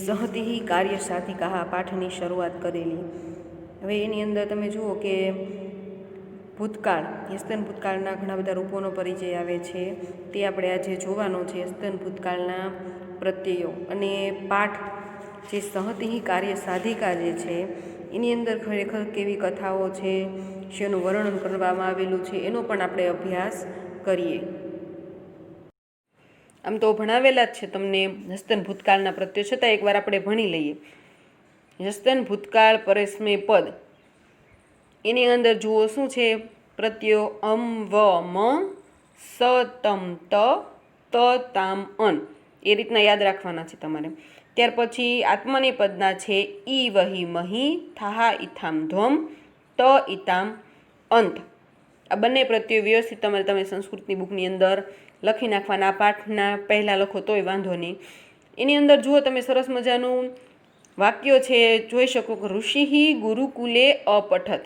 સહતિ કાર્ય સાધિકા પાઠની શરૂઆત કરેલી। હવે એની અંદર તમે જુઓ કે ભૂતકાળ, યસ્તન ભૂતકાળના ઘણા બધા રૂપોનો પરિચય આવે છે, તે આપણે આજે જોવાનો છે। યસ્તન ભૂતકાળના પ્રત્યયો અને પાઠ જે સહતિ કાર્ય સાધિકા જે છે એની અંદર ખરેખર કેવી કથાઓ છે, શેનું વર્ણન કરવામાં આવેલું છે, એનો પણ આપણે અભ્યાસ કરીએ। આમ તો ભણાવેલા જ છે તમને યસ્તન ભૂતકાળના પ્રત્યયો, છતાં એકવાર આપણે ભણી લઈએ। યસ્તન ભૂતકાળ પરસ્મૈ પદ, એની અંદર જુઓ શું છે પ્રત્યયો અમ વ મ સ તમ ત ત તામ અન, એ રીતના યાદ રાખવાના છે તમારે। ત્યાર પછી આત્મનેપદના છે ઈ વહી મહી થાહા ઇથામ ધ્વમ ત ઇતામ અંત। આ બંને પ્રત્યયો વ્યવસ્થિત તમે સંસ્કૃતની બુકની અંદર લખી નાખવાના। આ પાઠના પહેલાં લખો તોય વાંધો નહીં। એની અંદર જુઓ તમે સરસ મજાનું વાક્યો છે, જોઈ શકો કે ઋષિ ગુરુકુલે અપઠત,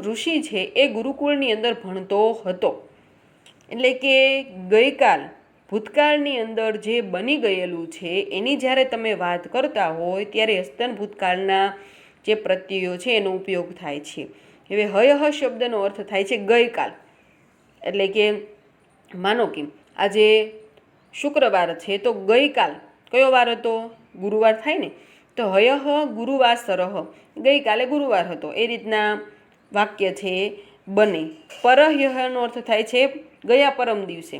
ઋષિ છે એ ગુરુકુળની અંદર ભણતો હતો, એટલે કે ગઈકાલ ભૂતકાળની અંદર જે બની ગયેલું છે એની જ્યારે તમે વાત કરતા હોય ત્યારે યસ્તન ભૂતકાળના જે પ્રત્યયો છે એનો ઉપયોગ થાય છે। હવે હયહ શબ્દનો અર્થ થાય છે ગઈકાલ, એટલે કે માનો કે આજે શુક્રવાર છે તો ગઈકાલ કયો વાર હતો? ગુરુવાર થાય ને, તો હયહ ગુરુવાસરહ, ગઈકાલે ગુરુવાર હતો, એ રીતના વાક્ય છે બને। પરહ્યહનો અર્થ થાય છે ગયા પરમ દિવસે,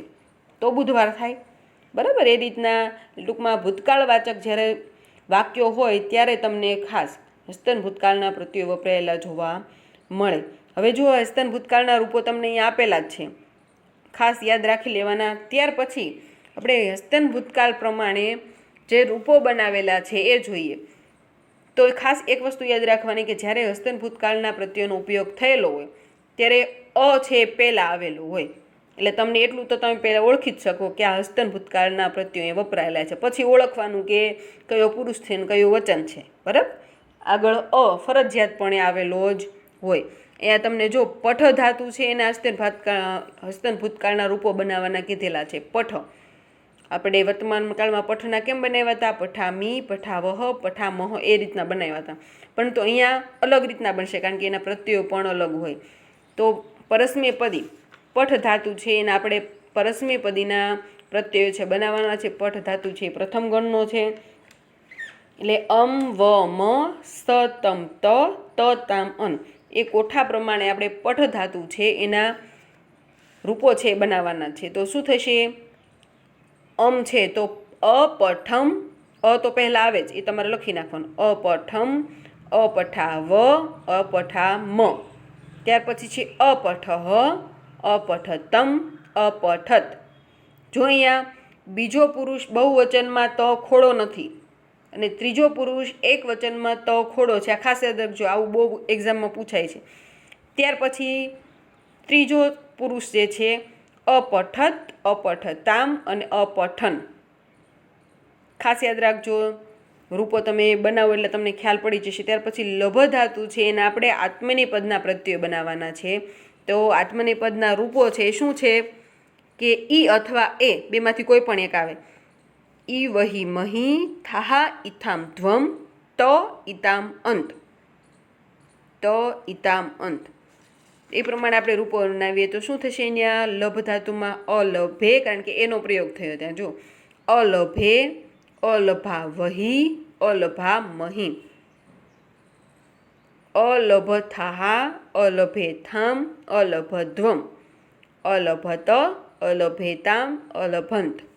તો બુધવાર થાય, બરાબર। એ રીતના ટૂંકમાં ભૂતકાળવાચક જ્યારે વાક્યો હોય ત્યારે તમને ખાસ યસ્તન ભૂતકાળના પ્રત્યયો વપરાયેલા જોવા મળે। હવે જુઓ યસ્તન ભૂતકાળના રૂપો તમને અહીંયા આપેલા જ છે, ખાસ યાદ રાખી લેવાના। ત્યાર પછી આપણે યસ્તન ભૂતકાળ પ્રમાણે જે રૂપો બનાવેલા છે એ જોઈએ। તો ખાસ એક વસ્તુ યાદ રાખવાની કે જ્યારે યસ્તન ભૂતકાળના પ્રત્યયોનો ઉપયોગ થયેલો હોય ત્યારે અ છે પહેલાં આવેલું હોય, એટલે તમને એટલું તો તમે પહેલાં ઓળખી જ શકો કે આ યસ્તન ભૂતકાળના પ્રત્યયો વપરાયેલા છે। પછી ઓળખવાનું કે કયો પુરુષ છે ને કયું વચન છે, બરાબર। આગળ અ ફરજિયાતપણે આવેલો જ હોય। અહીંયા તમને જો પઠ ધાતુ છે એના હસ્તન ભૂતકાળના રૂપો બનાવવાના કીધેલા છે। પઠ આપણે વર્તમાન કાળમાં પઠના કેમ બનાવ્યા હતા? પઠામી, પઠાવહ, પઠામહ, એ રીતના બનાવ્યા હતા, પરંતુ અહીંયા અલગ રીતના બનશે કારણ કે એના પ્રત્યયો પણ અલગ હોય। તો પરસ્મૈ પદી પઠ ધાતુ છે એના આપણે પરસ્મૈ પદીના પ્રત્યયો છે બનાવવાના છે। પઠ ધાતુ છે પ્રથમ ગણનો છે, એટલે અમ વ મ સ તમ ત ત તામ અન, એ કોઠા પ્રમાણે આપણે પઠ ધાતુ છે એના રૂપો છે બનાવવાના છે। તો શું થશે? અમ છે તો અપઠમ, અ તો પહેલાં આવે જ, એ તમારે લખી નાખવાનું। અપઠમ, અપઠાવ, અપઠામ। ત્યાર પછી છે અપઠહ, અપઠતમ, અપઠત। જો અહીંયા બીજો પુરુષ બહુવચનમાં ત ખોડો નથી અને ત્રીજો પુરુષ એક વચનમાં ત ખોડો છે, આ ખાસ યાદ રાખજો, આવું બહુ એક્ઝામમાં પૂછાય છે। ત્યાર પછી ત્રીજો પુરુષ જે છે અપઠત, અપઠતામ અને અપઠન, ખાસ યાદ રાખજો, રૂપો તમે બનાવો એટલે તમને ખ્યાલ પડી જશે। ત્યાર પછી લભ ધાતુ છે એના આપણે આત્મનેપદના પ્રત્યયો બનાવવાના છે। તો આત્મનેપદના રૂપો છે શું છે કે ઈ અથવા એ બેમાંથી કોઈ પણ એક આવે। ઈ વહી મહી થાહા ઇથામ ધ્વમ ત ઇતામ અંત, ત ઇતામ અંત, એ પ્રમાણે આપણે રૂપો બનાવીએ તો શું થશે? અહીંયા લભ ધાતુમાં અલભે, કારણ કે એનો પ્રયોગ થયો ત્યાં જો અલભે, અલભા વહી, અલભા મહી, અલભ થાહા, અલભે થામ, અલભ ધ્વમ, અલભત, અલભેતામ, અલભંત।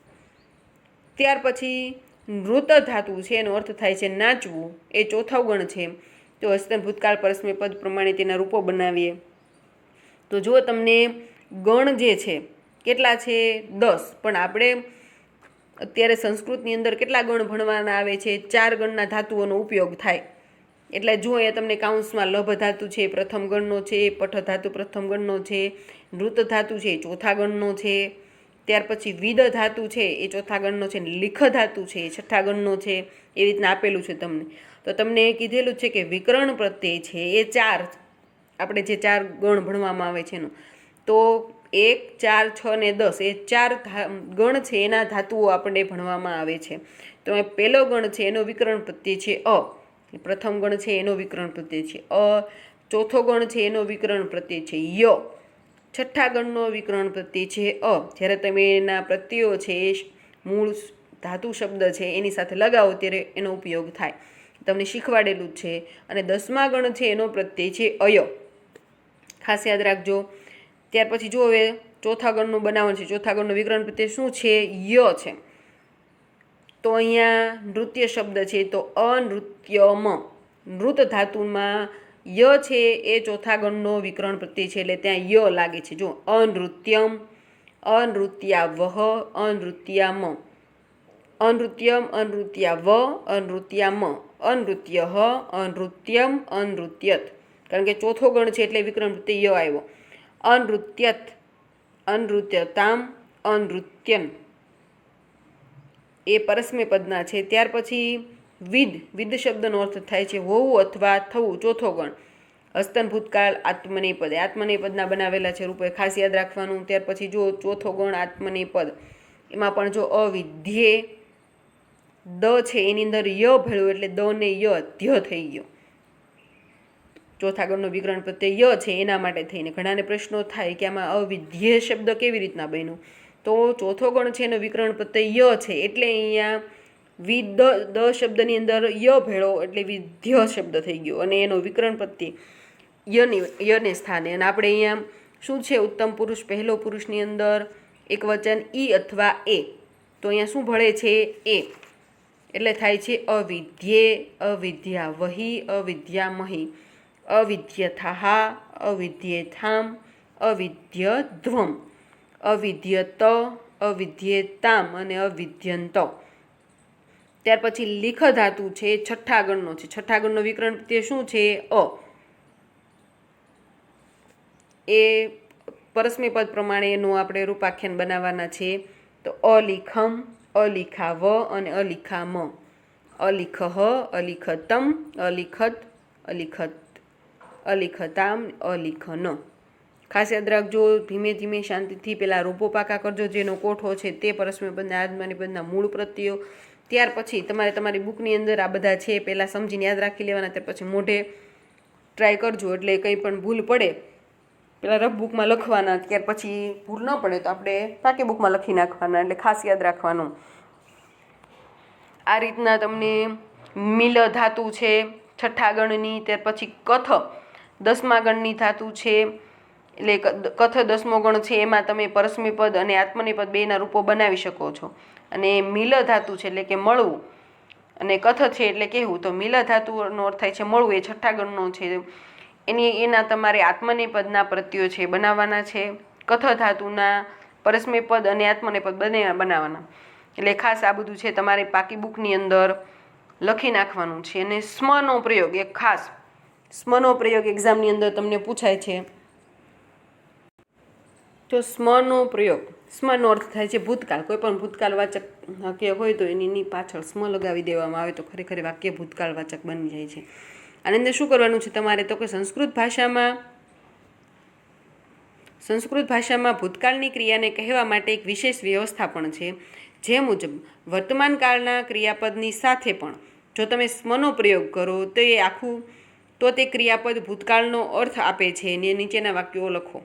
ત્યાર પછી નૃત ધાતુ છે એનો અર્થ થાય છે નાચવું, એ ચોથો ગણ છે। તો યસ્તન ભૂતકાળ પરસ્મૈ પદ પ્રમાણે તેના રૂપો બનાવીએ તો જો તમને ગણ જે છે કેટલા છે? 10, પણ આપણે અત્યારે સંસ્કૃતની અંદર કેટલા ગણ ભણવાના આવે છે? 4 ગણના ધાતુઓનો ઉપયોગ થાય, એટલે જો અહીંયા તમને કાઉન્સમાં લભ ધાતુ છે પ્રથમ ગણનો છે, પઠ ધાતુ પ્રથમ ગણનો છે, નૃત ધાતુ છે એ ચોથા ગણનો છે, ત્યાર પછી વિદ ધાતુ છે એ ચોથા ગણનો છે, લિખ ધાતુ છે એ છઠ્ઠા ગણનો છે, એ રીતના આપેલું છે તમને। તો તમને કીધેલું છે કે વિકરણ પ્રત્યય છે એ 4, આપણે જે 4 ગણ ભણવામાં આવે છે એનું, તો 1, 4, 6 ને 10 એ 4 ગણ છે એના ધાતુઓ આપણને ભણવામાં આવે છે. તો પહેલો ગણ છે એનો વિકરણ પ્રત્યય છે અ, પ્રથમ ગણ છે એનો વિકરણ પ્રત્યય છે અ, ચોથો ગણ છે એનો વિકરણ પ્રત્યય છે ય, છઠ્ઠા ગણનો વિકરણ પ્રત્યય છે અ. જ્યારે તમે એના પ્રત્યયો છે એ મૂળ ધાતુ શબ્દ છે એની સાથે લગાવો ત્યારે એનો ઉપયોગ થાય, તમને શીખવાડેલું જ છે. અને 10મા ગણ છે એનો પ્રત્યય છે અય, ખાસ યાદ રાખજો. ત્યાર પછી જો હવે ચોથા ગણનું બનાવવાનું છે. ચોથા ગણનું વિકરણ પ્રત્યય શું છે? ય છે. તો અહીંયા નૃત્ય શબ્દ છે તો અનૃત્યમ, નૃત ધાતુમાં ય છે એ ચોથા ગણનો વિકરણ પ્રત્યય છે એટલે ત્યાં ય લાગે છે. જો અનૃત્યમ, અનૃત્યાવહ, અનૃત્યામ, અનૃત્યમ, અનૃત્યાવ, અનૃત્યામ, અનૃત્યહ, અનૃત્યમ, અનૃત્યત. કારણ કે ચોથો ગણ છે એટલે વિકરણ પ્રત્યય ય આવ્યો. અનૃત્યત, અનૃત્યતામ, અનૃત્યન એ પરસ્મય પદના છે. ત્યાર પછી વિદ, વિદ શબ્દનો અર્થ થાય છે હોવું અથવા થવું. ચોથો ગણ હસ્તન ભૂતકાળ આત્મનેપદ, આત્મનેપદના બનાવેલા છે રૂપે, ખાસ યાદ રાખવાનું. ત્યાર પછી જો ચોથો ગણ આત્મનેપદ, એમાં પણ જો અવિધ્યે દ છે એની અંદર ય ભેળ્યો એટલે દ ને ય ધ્ય થઈ ગયો. ચોથા ગણનો વિકરણ પ્રત્યય ય છે એના માટે થઈને ઘણાને પ્રશ્નો થાય કે આમાં અવિધ્યે શબ્દ કેવી રીતના બન્યો. તો ચોથો ગણ છે એનો વિકરણ પ્રત્યય ય છે એટલે અહીંયા વિદ દ શબ્દની અંદર ય ભેળો એટલે વિધ્ય શબ્દ થઈ ગયો અને એનો વિકરણ પ્રત્યય યને સ્થાને. અને આપણે અહીંયા શું છે? ઉત્તમ પુરુષ પહેલો પુરુષની અંદર એક વચન ઈ અથવા એ, તો અહીંયા શું ભળે છે? એ, એટલે થાય છે અવિધ્યે, અવિદ્યાવહી, અવિદ્યામહી, અવિદ્યથા, અવિદ્યેથામ, અવિદ્યધ્વમ, અવિદ્યત, અવિદ્યેતામ અને અવિદ્યંત. ત્યાર પછી લીખ ધાતુ છે છઠ્ઠા ગણનો છે. છઠ્ઠા ગણનો વિકરણ પ્રત્યય શું છે? અ. એ પરસ્મય પદ પ્રમાણે એનું આપણે રૂપાખ્યાન બનાવવાના છે. તો અલિખમ, અલિખાવ અને અલિખામ, અલિખહ, અલિખતમ, અલિખત, અલિખત, અલિખતામ, અલિખન. ખાસ યાદ રાખજો. ધીમે ધીમે શાંતિથી પેલા રૂપો પાકા કરજો. જેનો કોઠો છે તે પરસ્મય પદના આદમાની પદના મૂળ પ્રત્યયો. ત્યાર પછી તમારે તમારી બુકની અંદર આ બધા છે પહેલાં સમજીને યાદ રાખી લેવાના. ત્યાર પછી મોઢે ટ્રાય કરજો એટલે કંઈ પણ ભૂલ પડે પેલા રફ બુકમાં લખવાના. ત્યાર પછી ભૂલ ન પડે તો આપણે પાકી બુકમાં લખી નાખવાના. એટલે ખાસ યાદ રાખવાનું. આ રીતના તમને મિલ ધાતુ છે છઠ્ઠા ગણની. ત્યાર પછી કથ 10મા ગણની ધાતુ છે એટલે કથ 10મો ગણ છે એમાં તમે પરસ્મય પદ અને આત્મનેય પદ બેના રૂપો બનાવી શકો છો. અને મિલ ધાતુ છે એટલે કે મળવું અને કથ છે એટલે કહેવું. તો મિલ ધાતુનો અર્થ થાય છે મળવું, એ છઠ્ઠા ગણનો છે. એના તમારે આત્મનેય પદના પ્રત્યયો છે બનાવવાના છે. કથ ધાતુના પરસ્મય પદ અને આત્મનેય પદ બંને બનાવવાના. એટલે ખાસ આ બધું છે તમારે પાકી બુકની અંદર લખી નાખવાનું છે. અને સ્મનો પ્રયોગ, એક ખાસ સ્મનો પ્રયોગ એક્ઝામની અંદર તમને પૂછાય છે. તો સ્મનો પ્રયોગ, સ્મનો અર્થ થાય છે ભૂતકાળ. કોઈ પણ ભૂતકાળવાચક વાક્ય હોય તો એની પાછળ સ્મ લગાવી દેવામાં આવે તો ખરેખર વાક્ય ભૂતકાળવાચક બની જાય છે. આની અંદર શું કરવાનું છે તમારે? તો કે સંસ્કૃત ભાષામાં ભૂતકાળની ક્રિયાને કહેવા માટે એક વિશેષ વ્યવસ્થા પણ છે. જે મુજબ વર્તમાન કાળના ક્રિયાપદની સાથે પણ જો તમે સ્મનો પ્રયોગ કરો તો એ આખું તો તે ક્રિયાપદ ભૂતકાળનો અર્થ આપે છે. અને નીચેના વાક્યો લખો.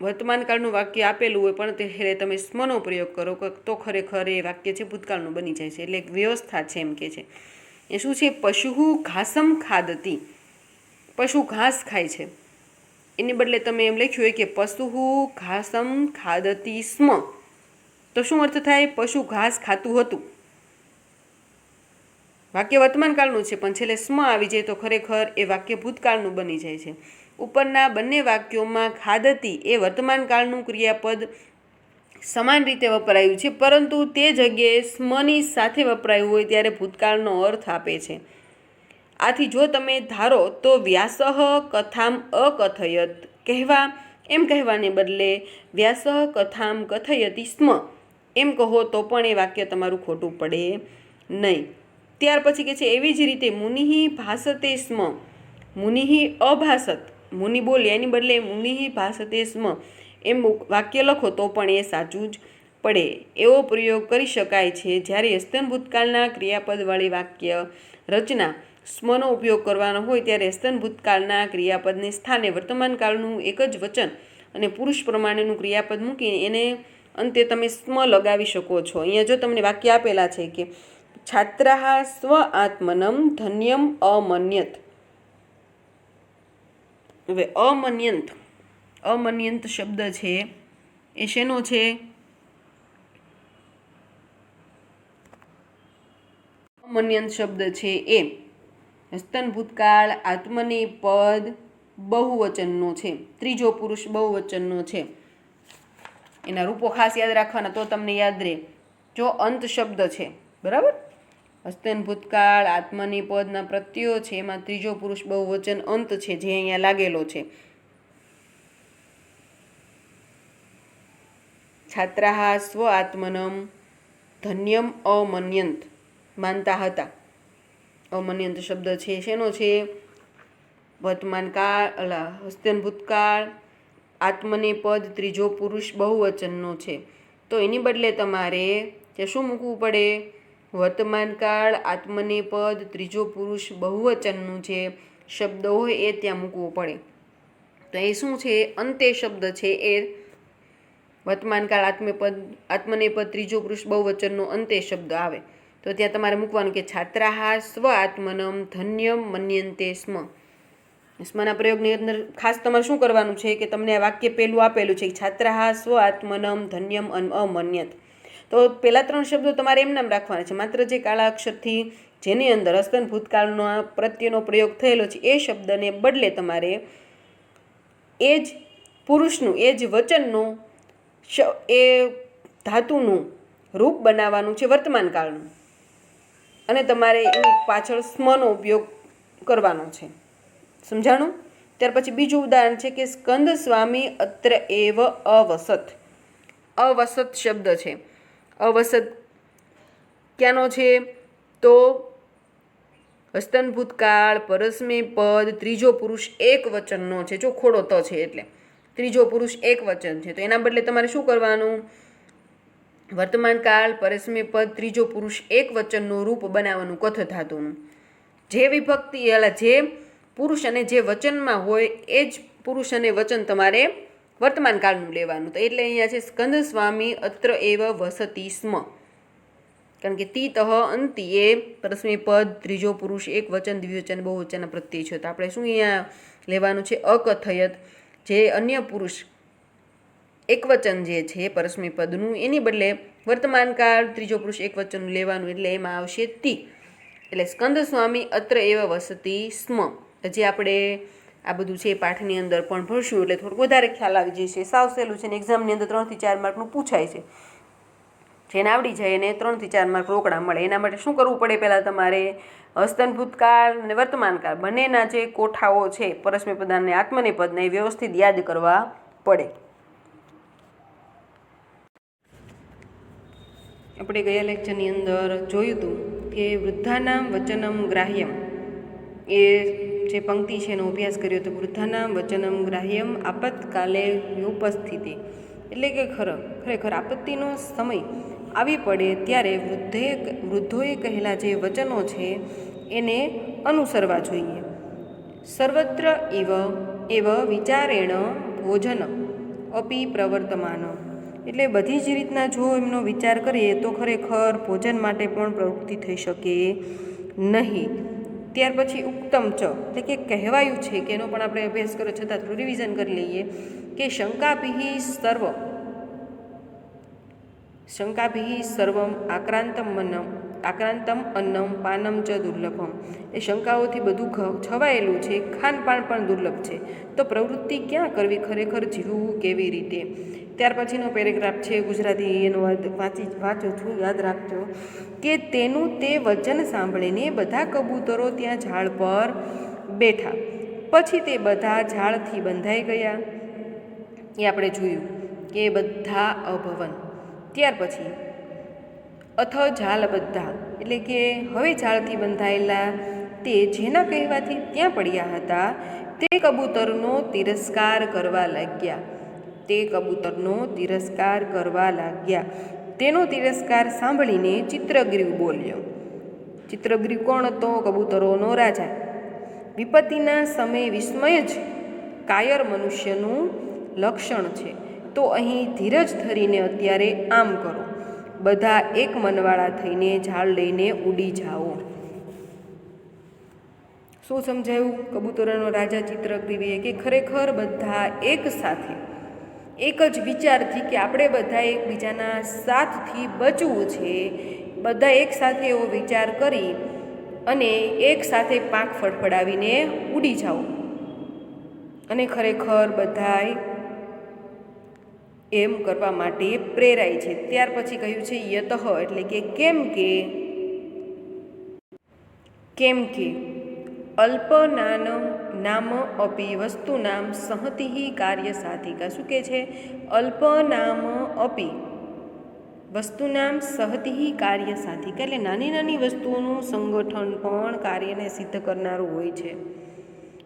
વર્તમાન કાળનું વાક્ય આપેલું હોય પણ તે તમે સ્મનો પ્રયોગ કરો તો ખરેખર એ વાક્ય છે ભૂતકાળનું બની જાય છે. એટલે એક વ્યવસ્થા છે એમ કે છે. એ શું છે? પશુ ઘાસમ ખાદતી, પશુ ઘાસ ખાય છે. એની બદલે તમે એમ લખ્યું હોય કે પશુ ઘાસમ ખાદતી સ્મ, તો શું અર્થ થાય? પશુ ઘાસ ખાતું હતું. વાક્ય વર્તમાન કાળનું છે પણ છેલ્લે સ્મ આવી જાય તો ખરેખર એ વાક્ય ભૂતકાળનું બની જાય છે. ઉપરના બંને વાક્યોમાં ખાદતી એ વર્તમાન કાળનું ક્રિયાપદ સમાન રીતે વપરાયું છે, પરંતુ તે જગ્યાએ સ્મની સાથે વપરાયું હોય ત્યારે ભૂતકાળનો અર્થ આપે છે. આથી જો તમે ધારો તો વ્યાસઃ કથામ અકથયત કહેવાને બદલે વ્યાસઃ કથામ કથયતિ સ્મ એમ કહો તો પણ એ વાક્ય તમારું ખોટું પડે નહીં. ત્યાર પછી કે છે એવી જ રીતે મુનિહિ ભાસતે સ્મ, મુનિહિ અભાસત મુનિ બોલે એની બદલે મુનિ ભાષતે સ્મ એમ વાક્ય લખો તો પણ એ સાચું જ પડે. એવો પ્રયોગ કરી શકાય છે જ્યારે અસ્તન ભૂતકાળના ક્રિયાપદવાળી વાક્ય રચના સ્મનો ઉપયોગ કરવાનો હોય ત્યારે અસ્તન ભૂતકાળના ક્રિયાપદને સ્થાને વર્તમાનકાળનું એક જ વચન અને પુરુષ પ્રમાણેનું ક્રિયાપદ મૂકીને એને અંતે તમે સ્મ લગાવી શકો છો. અહીંયા જો તમને વાક્ય આપેલા છે કે છાત્રાઃ સ્વ આત્મનમ ધન્યમ અમન્યત. હવે અમન્યંત શબ્દ છે એ શેનો છે? અમન્યંત શબ્દ છે એ હસ્તન ભૂતકાળ આત્મનેપદ બહુવચનનો છે, ત્રીજો પુરુષ બહુવચનનો છે. એના રૂપો ખાસ યાદ રાખવાના તો તમને યાદ રહે. જો અંત શબ્દ છે, બરાબર, હસ્તન ભૂતકાળ આત્મનેપદના પ્રત્યયો છે, એમાં ત્રીજો પુરુષ બહુવચન અંત છે જે અહીંયા લાગેલો છે. છાત્રાઃ સ્વ આત્મનમ ધન્યમ અમન્યંત માનતા હતા. અમન્યંત શબ્દ છે શેનો છે? વર્તમાન કાળ હસ્તન ભૂતકાળ આત્મનેપદ ત્રીજો પુરુષ બહુવચનનો છે. તો એની બદલે તમારે ત્યાં શું મૂકવું પડે? વર્તમાન કાળ આત્મનેપદ ત્રીજો પુરુષ બહુવચનનું જે શબ્દ હોય એ ત્યાં મૂકવું પડે. તો એ શું છે? અંતે શબ્દ છે એ વર્તમાન કાળ આત્મનેપદ ત્રીજો પુરુષ બહુવચનનો અંતે શબ્દ આવે તો ત્યાં તમારે મૂકવાનું કે છાત્રાઃ સ્વ આત્મનમ ધન્યમ મન્યન્તે સ્મ. સ્મના પ્રયોગની અંદર ખાસ તમારે શું કરવાનું છે કે તમને આ વાક્ય પહેલું આપેલું છે છાત્રાઃ સ્વ આત્મનમ ધન્યમ અમન્યત. તો પહેલા ત્રણ શબ્દો તમારે એમ નામ રાખવાના છે. માત્ર જે કાળા અક્ષરથી જેની અંદર હસ્તન ભૂતકાળનો પ્રત્યેનો પ્રયોગ થયેલો છે એ શબ્દને બદલે તમારે એ જ પુરુષનું એ જ વચનનું એ ધાતુનું રૂપ બનાવવાનું છે વર્તમાન કાળનું, અને તમારે એની પાછળ સ્મનો ઉપયોગ કરવાનો છે. સમજાણું? ત્યાર પછી બીજું ઉદાહરણ છે કે સ્કંદ સ્વામી અત્ર એવ અવસત. અવસત શબ્દ છે. અવસત ક્યાંનો છે? તો હસ્તન ભૂતકાળ પરસ્મય પદ ત્રીજો પુરુષ એક વચનનો છે. જો ખોડો ત છે એટલે ત્રીજો પુરુષ એક વચન છે. તો એના બદલે તમારે શું કરવાનું? વર્તમાન કાળ પરસ્મય પદ ત્રીજો પુરુષ એક વચનનું રૂપ બનાવવાનું કથ ધાતુનું. જે વિભક્તિ જે પુરુષ અને જે વચનમાં હોય એ જ પુરુષ અને વચન તમારે વર્તમાન કાળનું લેવાનું. તો એટલે અહીંયા છે સ્કંદ સ્વામી અત્ર એવ વસતી સ્મ. કારણ કે તીતઃ અંતિ એ પરસ્મય પદ ત્રીજો પુરુષ એક વચન દ્વિવચન બહુવચનના પ્રત્યય છે. તો આપણે શું અહીંયા લેવાનું છે? અકથયત. જે અન્ય પુરુષ એકવચન જે છે પરસ્મય પદનું એની બદલે વર્તમાન કાળ ત્રીજો પુરુષ એક વચનનું લેવાનું. એટલે એમાં આવશે તી. એટલે સ્કંદ સ્વામી અત્ર એવ વસતી સ્મ. હજી આપણે આ બધું છે પાઠની અંદર પણ ભણશું એટલે થોડુંક વધારે ખ્યાલ આવી જશે. સાવ સહેલું છે ને એક્ઝામની અંદર 3 થી 4 માર્કનું પૂછાય છે. જેને આવડી જાય એને 3 થી 4 માર્ક રોકડા મળે. એના માટે શું કરવું પડે? પહેલાં તમારે હસ્તન ભૂતકાળ અને વર્તમાન કાળ બંનેના જે કોઠાઓ છે પરસ્મય પદ અને આત્મનેપદને એ વ્યવસ્થિત યાદ કરવા પડે. આપણે ગયા લેક્ચરની અંદર જોયું હતું કે વૃદ્ધાનામ વચનમ ગ્રાહ્યમ એ જે પંક્તિ છે એનો અભ્યાસ કર્યો તો વૃદ્ધાનામ વચનમ ગ્રાહ્યમ આપતકાલે ઉપસ્થિતિ. એટલે કે ખરેખર આપત્તિનો સમય આવી પડે ત્યારે વૃદ્ધોએ કહેલા જે વચનો છે એને અનુસરવા જોઈએ. સર્વત્ર એવ વિચારેણ ભોજન અપી પ્રવર્તમાન. એટલે બધી જ રીતના જો એમનો વિચાર કરીએ તો ખરેખર ભોજન માટે પણ પ્રવૃત્તિ થઈ શકે નહીં. ત્યાર પછી ઉક્તમ ચ એટલે કે કહેવાયું છે કે એનો પણ આપણે અભ્યાસ કર્યો છતાં થોડું રિવિઝન કરી લઈએ કે શંકાભિ સર્વમ આક્રાંતમ અન્નમ પાનમ ચ દુર્લભમ. એ શંકાઓથી બધું છવાયેલું છે, ખાનપાન પણ દુર્લભ છે. તો પ્રવૃત્તિ ક્યાં કરવી? ખરેખર જીવવું કેવી રીતે? ત્યાર પછીનો પેરેગ્રાફ છે ગુજરાતી, એનો વાંચું છું, યાદ રાખજો કે તેનું તે વચન સાંભળીને બધા કબૂતરો ત્યાં ઝાડ પર બેઠા. પછી તે બધા ઝાડથી બંધાઈ ગયા. એ આપણે જોયું કે બધા અભવન. ત્યાર પછી અથ ઝાલ બધા એટલે કે હવે ઝાડથી બંધાયેલા તે જેના કહેવાથી ત્યાં પડ્યા હતા તે કબૂતરનો તિરસ્કાર કરવા લાગ્યા. તે કબૂતરનો તિરસ્કાર કરવા લાગ્યા. તેનો તિરસ્કાર સાંભળીને ચિત્રગ્રીવ બોલ્યો. ચિત્રગ્રીવ કોણ હતો? કબૂતરોનો રાજા. વિપત્તિના સમયે વિસ્મય જ કાયર મનુષ્યનું લક્ષણ છે. તો અહીં ધીરજ ધરીને અત્યારે આમ કરો, બધા એક મનવાળા થઈને ઝાડ લઈને ઉડી જાઓ. શું સમજાયું? કબૂતરોનો રાજા ચિત્રગ્રીવે કે ખરેખર બધા એક સાથે એક જ વિચારથી કે આપણે બધા એકબીજાના સાથથી બચવું છે, બધા એક સાથે એવો વિચાર કરી અને એક સાથે પાંખ ફડફડાવીને ઉડી જાઓ. અને ખરેખર બધાય એમ કરવા માટે પ્રેરાય છે. ત્યાર પછી કહ્યું છે યતઃ, એટલે કે કેમ કે અલ્પ નામ અપી વસ્તુનામ સંહતિ કાર્ય સાધિકા. શું કે છે? અલ્પ નામ અપી વસ્તુનામ સહતિ કાર્ય સાધિકા, એટલે નાની નાની વસ્તુઓનું સંગઠન પણ કાર્યને સિદ્ધ કરનારું હોય છે.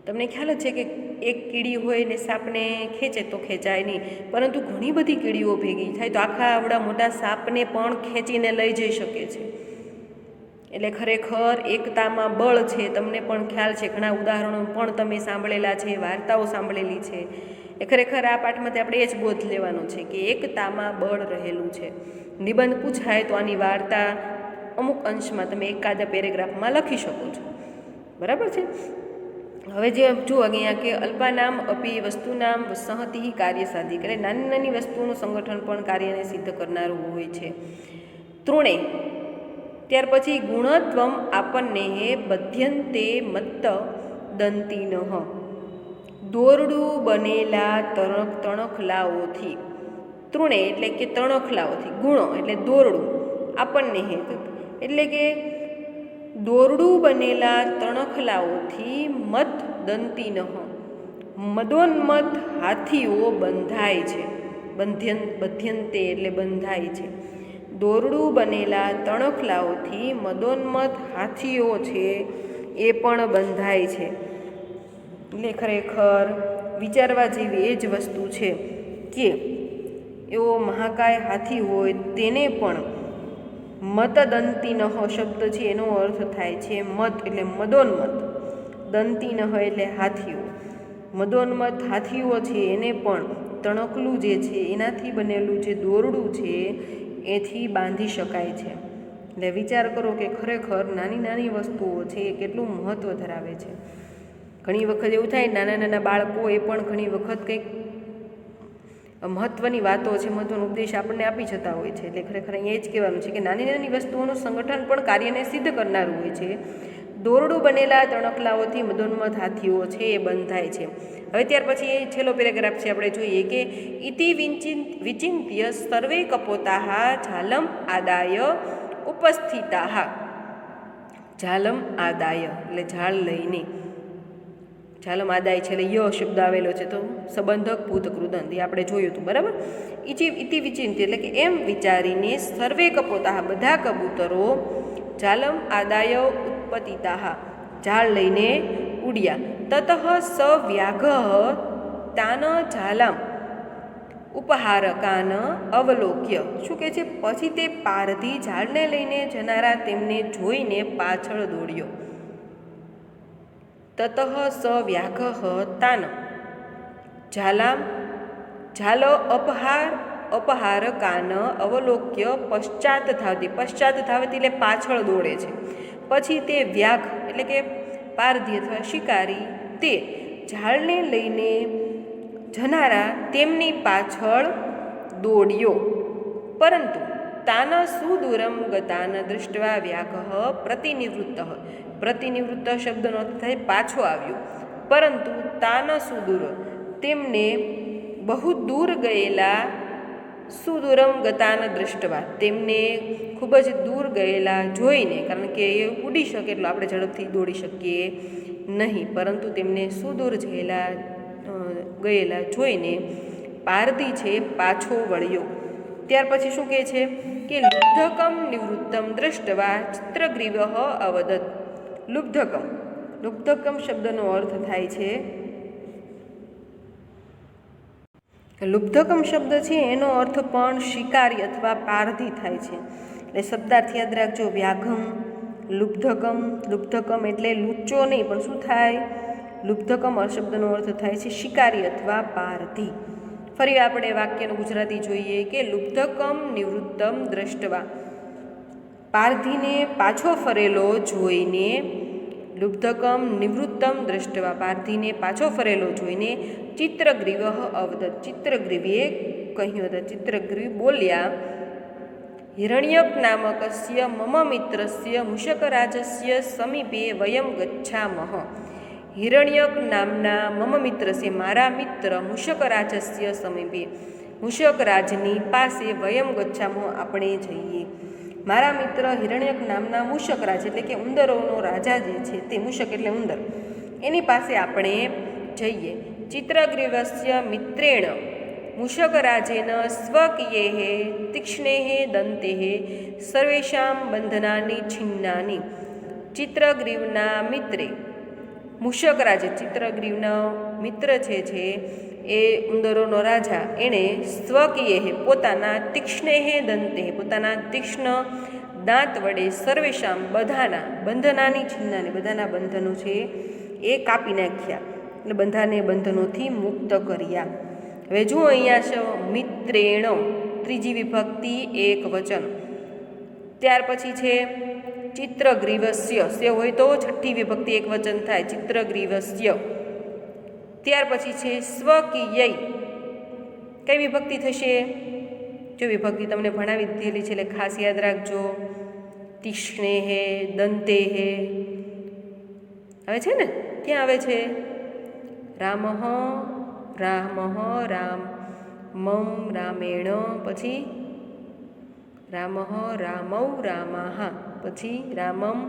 તમને ખ્યાલ જ છે કે એક કીડી હોય ને સાપને ખેંચે તો ખેંચાય નહીં, પરંતુ ઘણી બધી કીડીઓ ભેગી થાય તો આખા આવડા મોટા સાપને પણ ખેંચીને લઈ જઈ શકે છે. એટલે ખરેખર એકતામાં બળ છે. તમને પણ ખ્યાલ છે, ઘણા ઉદાહરણો પણ તમે સાંભળેલા છે, વાર્તાઓ સાંભળેલી છે. એ ખરેખર આ પાઠમાંથી આપણે એ જ બોધ લેવાનો છે કે એકતામાં બળ રહેલું છે. નિબંધ પૂછાય તો આની વાર્તા અમુક અંશમાં તમે એકાદા પેરેગ્રાફમાં લખી શકો છો. બરાબર છે? હવે જે જુઓ અહીંયા કે અલ્પાનામ અપી વસ્તુનામ સંહતિ કાર્ય સાધિક, એટલે નાની નાની વસ્તુઓનું સંગઠન પણ કાર્યને સિદ્ધ કરનારું હોય છે. તૃણે, ત્યાર પછી ગુણત્વમ આપણને બધ્યંતે મત્ત દંતિનઃ, દોરડું બનેલા તણખલાઓથી. તૃણે એટલે કે તણખલાઓથી, ગુણો એટલે દોરડું, આપણને એટલે કે દોરડું બનેલા તણખલાઓથી મત દંતિનઃ, મદોન્મત હાથીઓ બંધાય છે. બધ્યંતે એટલે બંધાય છે. દોરડું બનેલા તણખલાઓથી મદોન્મત હાથીઓ છે એ પણ બંધાય છે. એટલે ખરેખર વિચારવા જેવી એ જ વસ્તુ છે કે એવો મહાકાય હાથી હોય તેને પણ મતદંતિનઃ શબ્દ છે એનો અર્થ થાય છે મત એટલે મદોન્મત, દંતિનઃ એટલે હાથીઓ. મદોન્મત હાથીઓ છે એને પણ તણખલું જે છે એનાથી બનેલું જે દોરડું છે એથી બાંધી શકાય છે. એટલે વિચાર કરો કે ખરેખર નાની નાની વસ્તુઓ છે એ કેટલું મહત્ત્વ ધરાવે છે. ઘણી વખત એવું થાય, નાના નાના બાળકો એ પણ ઘણી વખત કંઈક મહત્ત્વની વાતો છે, મહત્ત્વનો ઉપદેશ આપણને આપી જતા હોય છે. એટલે ખરેખર અહીંયા એ જ કહેવાનું છે કે નાની નાની વસ્તુઓનું સંગઠન પણ કાર્યને સિદ્ધ કરનારું હોય છે. દોરડું બનેલા તણખલાઓથી મદોન્મત હાથીઓ છે એ બંધાય છે. હવે ત્યાર પછી એ છેલ્લો પેરેગ્રાફ છે, આપણે જોઈએ કે ઇતિ વિચિંત્ય સર્વે કપોતાઃ ઝાલમ આદાય ઉપસ્થિતાઃ. ઝાલમ આદાય એટલે ઝાડ લઈને, ઝાલમ આદાય છે એટલે ય શબ્દ આવેલો છે તો સંબંધક ભૂત કૃદંત એ આપણે જોયું હતું. બરાબર? ઇતિ વિચિંત્ય એટલે કે એમ વિચારીને સર્વે કપોતાઃ બધા કબૂતરો ઝાલમ આદાય ઉત્પતિતાઃ ઝાડ લઈને ઉડ્યા. તતઃ સ વ્યાઘ તાન ઝાલામ ઉપહારકાન અવલોક્ય. શું કહે છે? પછી તે પારધી ઝાડને લઈને જનારા તેમને જોઈને પાછળ દોડ્યો. તતઃ સ વ્યાઘ તાન ઝાલ અપહારકાન અવલોક્ય પશ્ચાત ધાવતી. પશ્ચાત ધાવતી એટલે પાછળ દોડે છે. પછી તે વ્યાઘ એટલે કે પારધી અથવા શિકારી તે ઝાડને લઈને જનારા તેમની પાછળ દોડ્યો. પરંતુ તાન સુદૂરમ ગતાન દૃષ્ટવા વ્યાઘ પ્રતિનિવૃત્ત. પ્રતિનિવૃત્ત શબ્દનો અર્થ થાય પાછો આવ્યો. પરંતુ તાન સુદૂર તેમને બહુ દૂર ગયેલા, સુદૂરમ ગતાન દૃષ્ટવા તેમને ખૂબ જ દૂર ગયેલા જોઈને, કારણ કે એ ઉડી શકે એટલે આપણે ઝડપથી દોડી શકીએ નહીં, પરંતુ તેમને સુદૂર ગયેલા જોઈને પારધી છે પાછો વળ્યો. ત્યાર પછી શું કહે છે કે લુબ્ધકમ નિવૃત્તમ દૃષ્ટવા ચિત્રગ્રીવ અવદત. લુબ્ધકમ શબ્દનો અર્થ થાય છે લુબ્ધકમ શબ્દ છે એનો અર્થ પણ શિકારી અથવા પારધી થાય છે. એટલે શબ્દાર્થ યાદ રાખજો. વ્યાઘમ, લુબ્ધકમ. લુબ્ધકમ એટલે લૂચો નહીં, પણ શું થાય? લુબ્ધકમ શબ્દનો અર્થ થાય છે શિકારી અથવા પારધી. ફરી આપણે વાક્યનું ગુજરાતી જોઈએ કે લુબ્ધકમ નિવૃત્તમ દ્રષ્ટવા. પારધીને પાછો ફરેલો જોઈને, લુબ્ધકમ નિવૃત્તમ દ્રષ્ટવા, પારધીને પાછો ફરેલો જોઈને ચિત્રગ્રીવ અવદત, ચિત્રગ્રીવે કહ્યું હતું, ચિત્રગ્રીવ બોલ્યા, હિરણ્યક નામકસ્ય મમ મિત્રસ્ય મૂષકરાજસ્ય સમીપે વયમ ગચ્છામઃ. હિરણ્યક નામના મમ મિત્રસ્ય મારા મિત્ર મૂષકરાજસ્ય સમીપે, મૂષકરાજની પાસે વયમ ગચ્છામઃ આપણે જઈએ. મારા મિત્ર હિરણ્યક નામના મૂષકરાજ એટલે કે ઉંદરોનો રાજા જે છે તે, મૂષક એટલે ઉંદર, એની પાસે આપણે જઈએ. ચિત્રગ્રીવસ્ય મિત્રેણ મૂષકરાજેન સ્વકીયે તીક્ષ્ણે દંતે સર્વેષાં બંધનાની છિન્નાની. ચિત્રગ્રીવના મિત્રે, મૂષકરાજ ચિત્રગ્રીવનો મિત્ર છે એ ઉંદરોનો રાજા, એણે સ્વકીયે પોતાના તીક્ષ્ણે દંતે, પોતાના તીક્ષ્ણ દાંત વડે સર્વેષામ બધાના, બંધનાની છિન્નાની, બધાના બંધનો છે એ કાપી નાખ્યા, એટલે બધાને બંધનોથી મુક્ત કર્યા. હવે જુઓ અહીંયા છે મિત્રેણ, ત્રીજી વિભક્તિ એક વચન. ત્યાર પછી છે ચિત્રગ્રીવસ્ય, स्य હોય તો છઠ્ઠી વિભક્તિ એક વચન થાય, ચિત્રગ્રીવસ્ય. ત્યાર પછી છે સ્વકીય, કઈ વિભક્તિ થશે? જો વિભક્તિ તમને ભણાવી દીધેલી છે એટલે ખાસ યાદ રાખજો. તીક્ષ્ણે દંતે આવે છે ને, ક્યાં આવે છે? રામ રામ રામ મમ રામેણ, પછી રામ રામૌ રામાહ, પછી રામમ.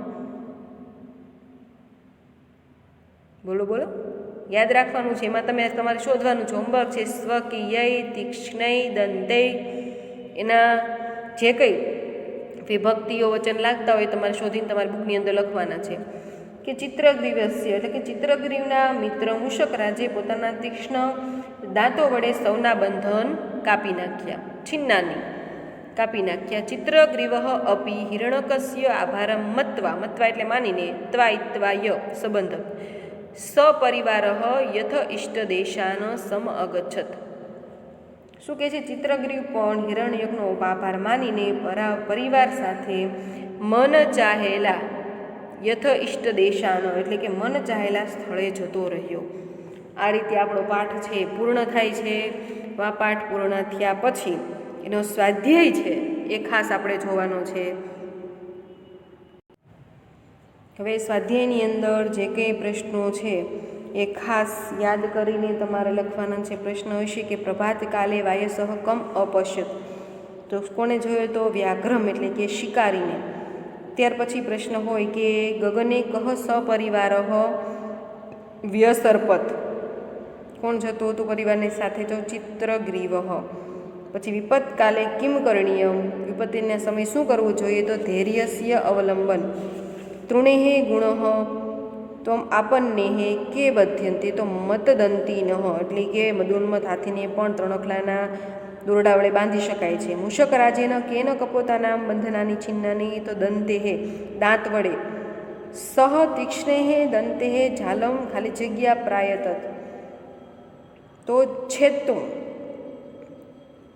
બોલો બોલો, યાદ રાખવાનું છે. એમાં તમારે શોધવાનું છે, હોમવર્ક છે. સ્વકીય તીક્ષ્ણય દંતે, એના જે કંઈ વિભક્તિઓ વચન લાગતા હોય તમારે શોધીને તમારી બુકની અંદર લખવાના છે. કે ચિત્રગ્રીવસ્ય એટલે કે ચિત્રગ્રીવના મિત્ર મૂષકરાજે પોતાના તીક્ષ્ણ દાંતો વડે સૌના બંધન કાપી નાખ્યા, છિન્નાની કાપી નાખ્યા. ચિત્રગ્રીવ અપી હિરણકસ્ય આભારમ મત્વા, મત્વા એટલે માનીને, ત્વાય સંબંધક, સપરિવાર યથ ઇષ્ટદેશાન સમ અગચ્છત. શું કહે છે? ચિત્રગ્રીવ પણ હિરણ્યકનો આભાર માનીને પરિવાર સાથે મન ચાહેલા, યથ ઇષ્ટદેશાન એટલે કે મન ચાહેલા સ્થળે જતો રહ્યો. આ રીતે આપણો પાઠ છે પૂર્ણ થાય છે. આ પાઠ પૂર્ણ થયા પછી એનો સ્વાધ્યાય છે એ ખાસ આપણે જોવાનો છે. હવે સ્વાધ્યાયની અંદર જે કંઈ પ્રશ્નો છે એ ખાસ યાદ કરીને તમારે લખવાના છે. પ્રશ્ન હશે કે પ્રભાત કાલે વાયસઃ કમ અપશ્યત, તો કોને જોયો? તો વ્યાઘ્રમ એટલે કે શિકારીને. ત્યાર પછી પ્રશ્ન હોય કે ગગને કહ સપરિવાર વ્યસર્પત, કોણ જતું હતું પરિવારની સાથે? તો ચિત્રગ્રીવ. પછી વિપત્કાલે કિમ કરણીયમ, વિપત્તિના સમય શું કરવું જોઈએ? તો ધૈર્યસ્ય અવલંબન. તૃણેહે ગુણ ત્વમ આપન્નેહે કે બધ્યંતે, તો મતદંતી નઃ એટલે કે મદોન્મત હાથીને પણ ત્રણખલાના દોરડા વડે બાંધી શકાય છે. મૂષકરાજેન કેન કપોતાના બંધનાની છિન્નાની, તો દંતે દાંત વડે. સહ તીક્ષ્ણે દંતે ઝાલમ ખાલી જગ્યા પ્રાયતત, તો છેત્તું.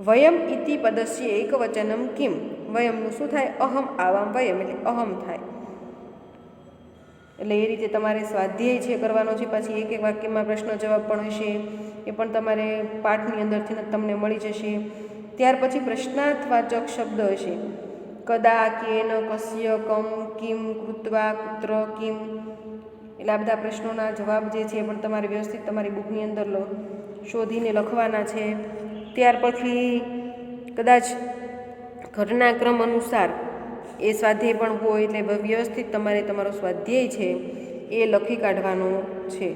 વયમ ઇતિ પદસ્ય એક વચનમ કિમ, વયમનું શું થાય? અહમ આવામ, વયમ એટલે અહમ થાય. એટલે એ રીતે તમારે સ્વાધ્યાય છે કરવાનો છે. પાછી એક એક વાક્યમાં પ્રશ્ન જવાબ પણ હશે, એ પણ તમારે પાઠની અંદરથી તમને મળી જશે. ત્યાર પછી પ્રશ્નાર્થવાચક શબ્દ હશે. કદા, કેન, કસ્ય, કમ, કિમ, કૃત્વા, કુત્ર, કિમ. એટલે આ બધા પ્રશ્નોના જવાબ જે છે એ પણ તમારે વ્યવસ્થિત તમારી બુકની અંદર શોધીને લખવાના છે. ત્યાર પછી કદાચ ઘટનાક્રમ અનુસાર એ સ્વાધ્યાય પણ હોય, એટલે વ્યવસ્થિત તમારે તમારો સ્વાધ્યાય છે એ લખી કાઢવાનો છે.